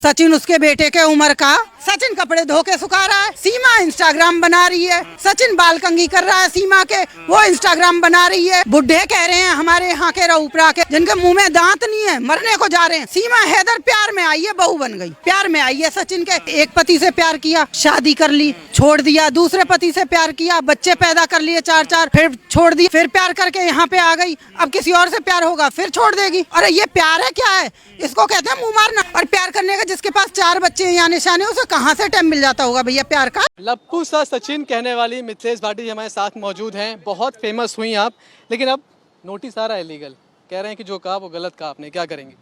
सचिन उसके बेटे के उम्र का, सचिन कपड़े धो के सुखा रहा है, सीमा इंस्टाग्राम बना रही है, सचिन बाल कंघी कर रहा है सीमा के, वो इंस्टाग्राम बना रही है। बुढ़े कह रहे हैं हमारे यहाँ के रऊपरा के जिनके मुंह में दांत नहीं है मरने को जा रहे हैं। सीमा हैदर प्यार में आई है, बहू बन गई, प्यार में आई है सचिन के। एक पति से प्यार किया, शादी कर ली, छोड़ दिया, दूसरे पति से प्यार किया, बच्चे पैदा कर लिए 4-4, फिर छोड़ दिए, फिर प्यार करके यहाँ पे आ गई, अब किसी और से प्यार होगा फिर छोड़ देगी। अरे ये प्यार है क्या है? इसको कहते हैं मुंह मारना। और प्यार करने का जिसके पास 4 बच्चे या निशाने, उसे कहाँ से टाइम मिल जाता होगा भैया प्यार का। लप्पू सा सचिन कहने वाली मिथिलेश भाटी हमारे साथ मौजूद हैं। बहुत फेमस हुई आप, लेकिन अब नोटिस आ रहा है लीगल, कह रहे हैं कि जो कहा वो गलत कहा आपने, क्या करेंगे?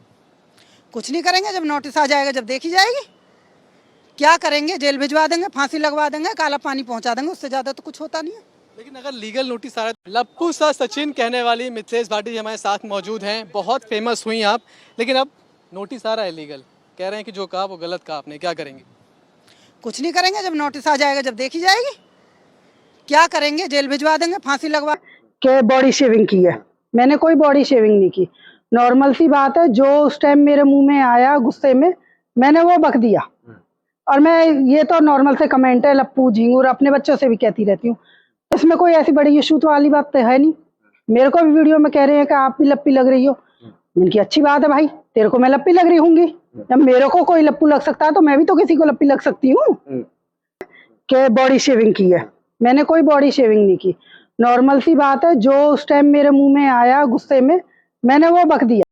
कुछ नहीं करेंगे, जब नोटिस आ जाएगा जब देखी जाएगी। क्या करेंगे? जेल भिजवा देंगे, फांसी लगवा देंगे, काला पानी पहुंचा देंगे, उससे ज्यादा तो कुछ होता नहीं है। लेकिन अगर लीगल नोटिस आ रहा है, लप्पू सा सचिन कहने वाली मिथिलेश भाटी हमारे साथ मौजूद हैं। बहुत फेमस हुई आप, लेकिन अब नोटिस आ रहा है लीगल, कह रहे हैं कि जो कहा वो गलत कहा आपने, क्या करेंगे? कुछ नहीं करेंगे, जब नोटिस आ जाएगा जब देखी जाएगी। क्या करेंगे? जेल भिजवा देंगे, फांसी लगवा के। बॉडी शेविंग की है मैंने, कोई बॉडी शेविंग नहीं की। नॉर्मल सी बात है, जो उस टाइम मेरे मुंह में आया गुस्से में मैंने वो बक दिया। और मैं, ये तो नॉर्मल से कमेंट है, लप्पू झिंगुर अपने बच्चों से भी कहती रहती हूँ, इसमें कोई ऐसी बड़ी इशू तो वाली बात तो है नहीं। मेरे को भी वीडियो में कह रहे हैं कि आप भी लप्पी लग रही हो। मैंने कहा अच्छी बात है भाई, तेरे को मैं लप्पी लग रही होंगी, जब मेरे को कोई लप्पू लग सकता है तो मैं भी तो किसी को लप्पी लग सकती हूँ। कि बॉडी शेविंग की है मैंने, कोई बॉडी शेविंग नहीं की। नॉर्मल सी बात है, जो उस टाइम मेरे मुंह में आया गुस्से में मैंने वो बक दिया।